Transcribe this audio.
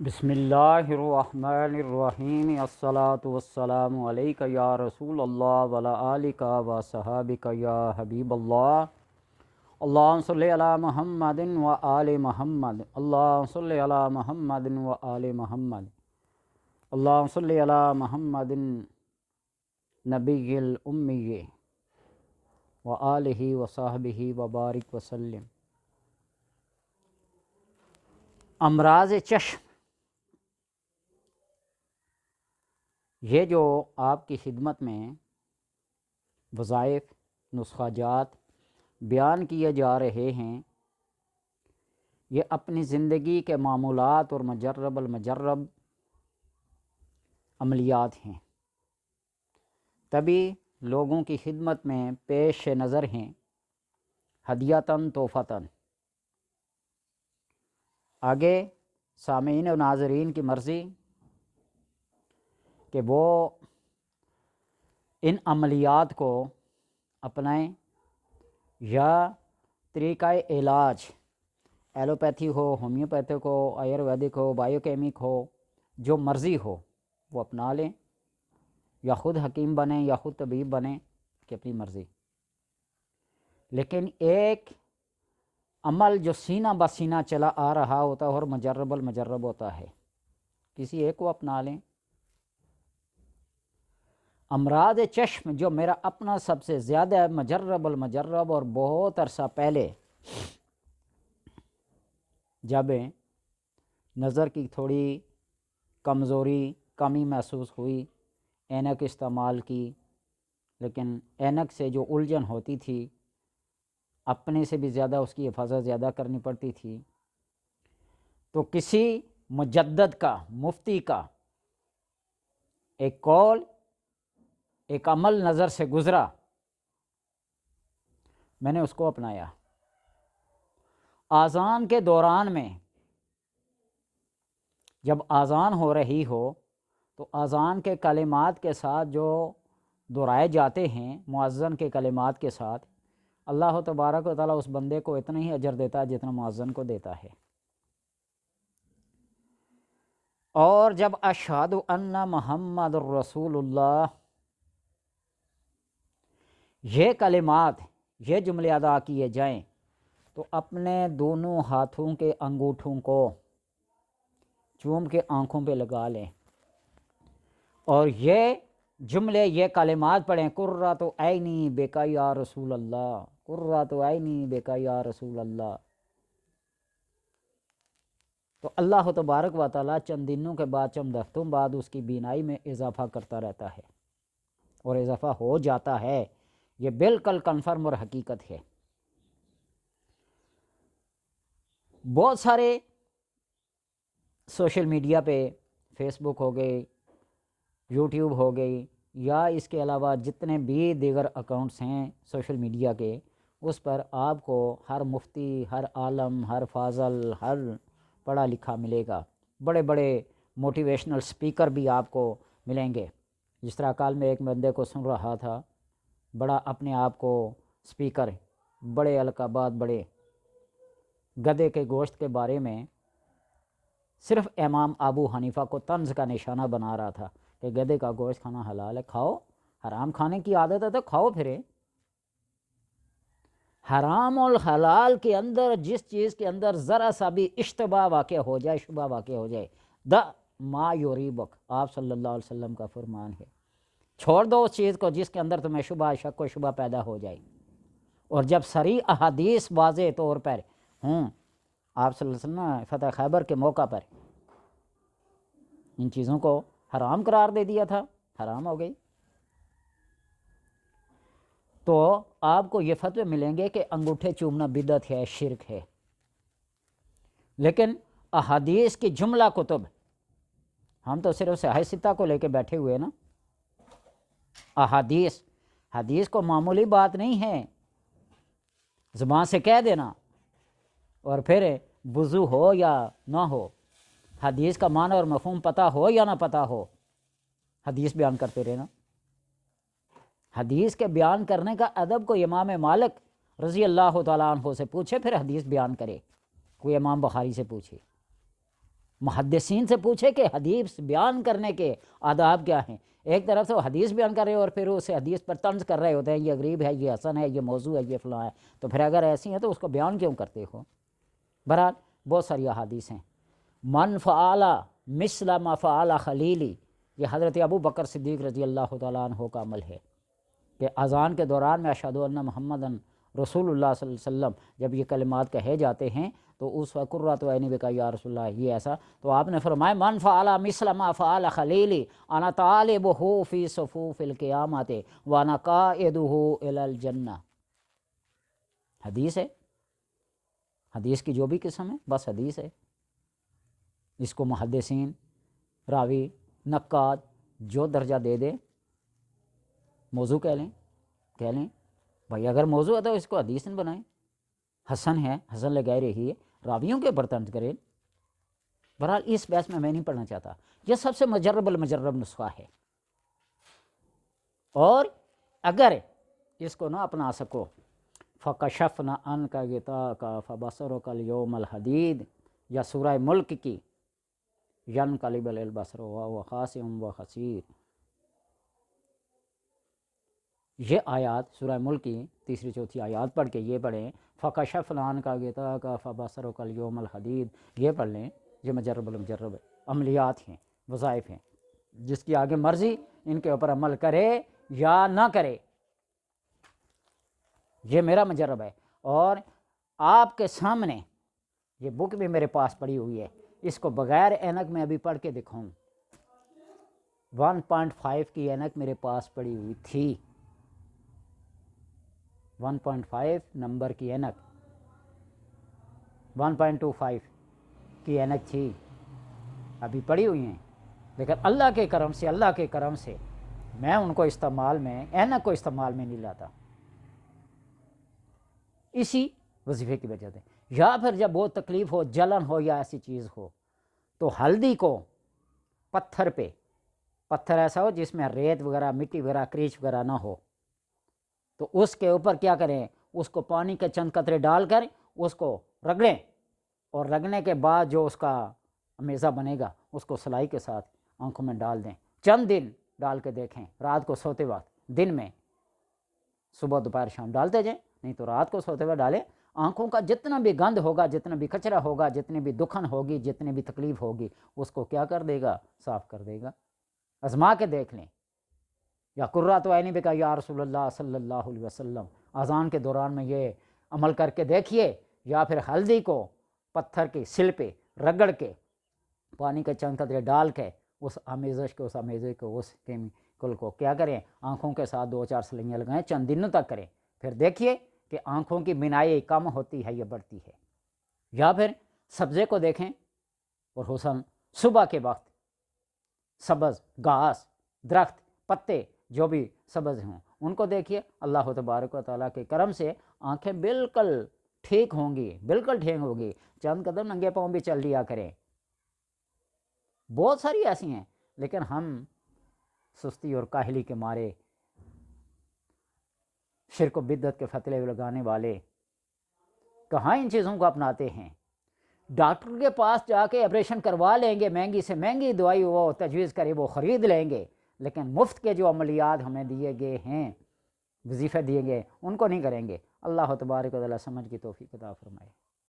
بسم اللہ الرحمن الرحیم الصلاۃ والسلام علیک یا رسول اللہ وعلی آلک و صحابک یا حبیب اللہ۔ اللہم صلی علی محمد و آل محمد، اللہم صلی علی محمد و آل محمد، اللہم صلی علی محمد نبی الامی و آلہ و صحبہ و بارک وسلم۔ امراض چشم، یہ جو آپ کی خدمت میں وظائف نسخہ جات بیان کیے جا رہے ہیں، یہ اپنی زندگی کے معمولات اور مجرب المجرب عملیات ہیں، تبھی لوگوں کی خدمت میں پیش نظر ہیں، ہدیتاً تحفتاً۔ آگے سامعین و ناظرین کی مرضی کہ وہ ان عملیات کو اپنائیں یا طریقہ علاج ایلوپیتھی ہو، ہومیوپیتھک ہو، آیورویدک ہو، بائیو کیمک ہو، جو مرضی ہو وہ اپنا لیں، یا خود حکیم بنیں یا خود طبیب بنیں، کہ اپنی مرضی۔ لیکن ایک عمل جو سینہ بسینہ چلا آ رہا ہوتا ہے اور مجرب المجرب ہوتا ہے، کسی ایک کو اپنا لیں۔ امراض چشم جو میرا اپنا سب سے زیادہ مجرب المجرب، اور بہت عرصہ پہلے جب نظر کی تھوڑی کمزوری کمی محسوس ہوئی، اینک استعمال کی، لیکن اینک سے جو الجھن ہوتی تھی اپنے سے بھی زیادہ اس کی حفاظت زیادہ کرنی پڑتی تھی، تو کسی مجدد کا، مفتی کا ایک قول، ایک عمل نظر سے گزرا، میں نے اس کو اپنایا۔ آذان کے دوران میں جب آذان ہو رہی ہو تو آذان کے کلمات کے ساتھ جو دہرائے جاتے ہیں مؤذن کے کلمات کے ساتھ، اللہ تبارک و تعالیٰ اس بندے کو اتنا ہی اجر دیتا ہے جتنا مؤذن کو دیتا ہے۔ اور جب اشہد ان محمد الرسول اللہ، یہ کلمات، یہ جملے ادا کیے جائیں تو اپنے دونوں ہاتھوں کے انگوٹھوں کو چوم کے آنکھوں پہ لگا لیں، اور یہ جملے، یہ کلمات پڑھیں، قرۃ عینی بک یا رسول اللہ، قرۃ عینی بک یا رسول اللہ۔ تو اللہ تبارک و تعالیٰ چند دنوں کے بعد، چند ہفتوں بعد اس کی بینائی میں اضافہ کرتا رہتا ہے، اور اضافہ ہو جاتا ہے، یہ بالکل کنفرم اور حقیقت ہے۔ بہت سارے سوشل میڈیا پہ، فیس بک ہو گئی، یوٹیوب ہو گئی، یا اس کے علاوہ جتنے بھی دیگر اکاؤنٹس ہیں سوشل میڈیا کے، اس پر آپ کو ہر مفتی، ہر عالم، ہر فاضل، ہر پڑھا لکھا ملے گا۔ بڑے بڑے موٹیویشنل سپیکر بھی آپ کو ملیں گے۔ جس طرح کل میں ایک بندے کو سن رہا تھا، بڑا اپنے آپ کو سپیکر، بڑے القابات، بڑے گدھے کے گوشت کے بارے میں صرف امام ابو حنیفہ کو طنز کا نشانہ بنا رہا تھا کہ گدھے کا گوشت کھانا حلال ہے، کھاؤ، حرام کھانے کی عادت ہے تو کھاؤ پھرے۔ حرام اور حلال کے اندر جس چیز کے اندر ذرا سا بھی اشتباہ واقع ہو جائے، شبہ واقع ہو جائے، دا ما یوریبک، آپ صلی اللہ علیہ وسلم کا فرمان ہے، چھوڑ دو اس چیز کو جس کے اندر تمہیں شبہ، شک و شبہ پیدا ہو جائے۔ اور جب صریح احادیث واضح طور پر ہوں، آپ صلی اللہ علیہ وسلم نے فتح خیبر کے موقع پر ان چیزوں کو حرام قرار دے دیا تھا، حرام ہو گئی، تو آپ کو یہ فتوے ملیں گے کہ انگوٹھے چومنا بدعت ہے، شرک ہے۔ لیکن احادیث کی جملہ کتب، ہم تو صرف صحیح ستہ کو لے کے بیٹھے ہوئے نا۔ احادیث، حدیث کو معمولی بات نہیں ہے زبان سے کہہ دینا، اور پھر وضو ہو یا نہ ہو، حدیث کا معنی اور مفہوم پتہ ہو یا نہ پتہ ہو، حدیث بیان کرتے رہنا۔ حدیث کے بیان کرنے کا ادب کوئی امام مالک رضی اللہ تعالیٰ عنہ سے پوچھے، پھر حدیث بیان کرے، کوئی امام بخاری سے پوچھے۔ محدثین سے پوچھے کہ حدیث بیان کرنے کے آداب کیا ہیں. ایک طرف سے وہ حدیث بیان کر رہے اور پھر اسے حدیث پر طنز کر رہے ہوتے ہیں، یہ غریب ہے، یہ حسن ہے، یہ موضوع ہے، یہ فلاں ہے. تو پھر اگر ایسی ہیں تو اس کو بیان کیوں کرتے ہو؟ بہرحال بہت ساری احادیث ہیں. من فعل مثل ما فعل خلیلی، یہ حضرت ابو بکر صدیق رضی اللہ تعالیٰ عنہ کا عمل ہے کہ اذان کے دوران میں اشہد ان محمد رسول اللہ صلی اللہ علیہ وسلم جب یہ کلمات کہے جاتے ہیں تو اس وقت قرۃ عینی بک یا رسول اللہ، یہ ایسا. تو آپ نے فرمایا من فعل مثل ما فعل خلیلی انا طالبہ فی صفوف القیامت وانا قائدہ الی الجنہ. حدیث ہے، حدیث کی جو بھی قسم ہے بس حدیث ہے. اس کو محدثین، راوی، نقاد جو درجہ دے دے موضوع کہہ لیں بھائی. اگر موضوع ہے تو اس کو حدیث نہ بنائیں. حسن ہے، حسن لگائے رہی ہے، راویوں کے اوپر طنز کریں. بہرحال اس بحث میں نہیں پڑھنا چاہتا. یہ سب سے مجرب المجرب نسخہ ہے، اور اگر اس کو نہ اپنا سکو فَكَشَفْنَا عَنْكَ غِطَاءَكَ فَبَصَرُكَ الْيَوْمَ الْحَدِيدُ یا سورہ ملک کی يَنْقَلِبُ الْبَصَرُ وَهُوَ خَاسِئٌ وَحَسِيرٌ. یہ آیات سورہ ملک کی تیسری چوتھی آیات پڑھ کے یہ پڑھیں فَكَشَفْنَا عَنْكَ غِطَاءَكَ فَبَصَرُكَ الْيَوْمَ الْحَدِيدُ، یہ پڑھ لیں. یہ مجرب المجرب عملیات ہیں، وظائف ہیں. جس کی آگے مرضی ان کے اوپر عمل کرے یا نہ کرے، یہ میرا مجرب ہے. اور آپ کے سامنے یہ بک بھی میرے پاس پڑی ہوئی ہے، اس کو بغیر اینک میں ابھی پڑھ کے دکھاؤں. 1.5 کی اینک میرے پاس پڑی ہوئی تھی، 1.5 نمبر کی اینک، 1.25 کی اینک تھی، ابھی پڑی ہوئی ہیں. لیکن اللہ کے کرم سے میں ان کو استعمال میں، اینک کو استعمال میں نہیں لاتا، اسی وظیفے کی وجہ سے. یا پھر جب بہت تکلیف ہو، جلن ہو یا ایسی چیز ہو تو ہلدی کو پتھر پہ، پتھر ایسا ہو جس میں ریت وغیرہ، مٹی وغیرہ، کریچ وغیرہ نہ ہو، تو اس کے اوپر کیا کریں، اس کو پانی کے چند قطرے ڈال کر اس کو رگڑیں، اور رگڑنے کے بعد جو اس کا میزہ بنے گا اس کو سلائی کے ساتھ آنکھوں میں ڈال دیں. چند دن ڈال کے دیکھیں، رات کو سوتے وقت، دن میں صبح دوپہر شام ڈالتے جائیں، نہیں تو رات کو سوتے وقت ڈالیں. آنکھوں کا جتنا بھی گند ہوگا، جتنا بھی کچرا ہوگا، جتنی بھی دکھن ہوگی، جتنی بھی تکلیف ہوگی، اس کو کیا کر دے گا، صاف کر دے گا. آزما کے دیکھ لیں. یا قرۃ عینی بک یا رسول اللہ صلی اللہ علیہ وسلم، اذان کے دوران میں یہ عمل کر کے دیکھیے. یا پھر ہلدی کو پتھر کی سل پہ رگڑ کے پانی کے چند قطرے ڈال کے اس آمیزش کو، اس آمیزش کو، اس کیمیکل کو کیا کریں، آنکھوں کے ساتھ 2-4 سلائیاں لگائیں، چند دنوں تک کریں. پھر دیکھیے کہ آنکھوں کی بینائی کم ہوتی ہے یا بڑھتی ہے. یا پھر سبزے کو دیکھیں، اور حسن صبح کے وقت سبز گھاس، درخت، پتے جو بھی سبز ہوں ان کو دیکھیے. اللہ تبارک و تعالیٰ کے کرم سے آنکھیں بالکل ٹھیک ہوں گی. چند قدم ننگے پاؤں بھی چل لیا کریں. بہت ساری ایسی ہیں، لیکن ہم سستی اور کاہلی کے مارے، شرک و بدعت کے فتوے لگانے والے کہاں ان چیزوں کو اپناتے ہیں. ڈاکٹر کے پاس جا کے آپریشن کروا لیں گے، مہنگی سے مہنگی دوائی وہ تجویز کرے وہ خرید لیں گے، لیکن مفت کے جو عملیات ہمیں دیے گئے ہیں، وظیفے دیے گئے، ان کو نہیں کریں گے. اللہ تبارک و تعالیٰ سمجھ کی توفیق عطا فرمائے.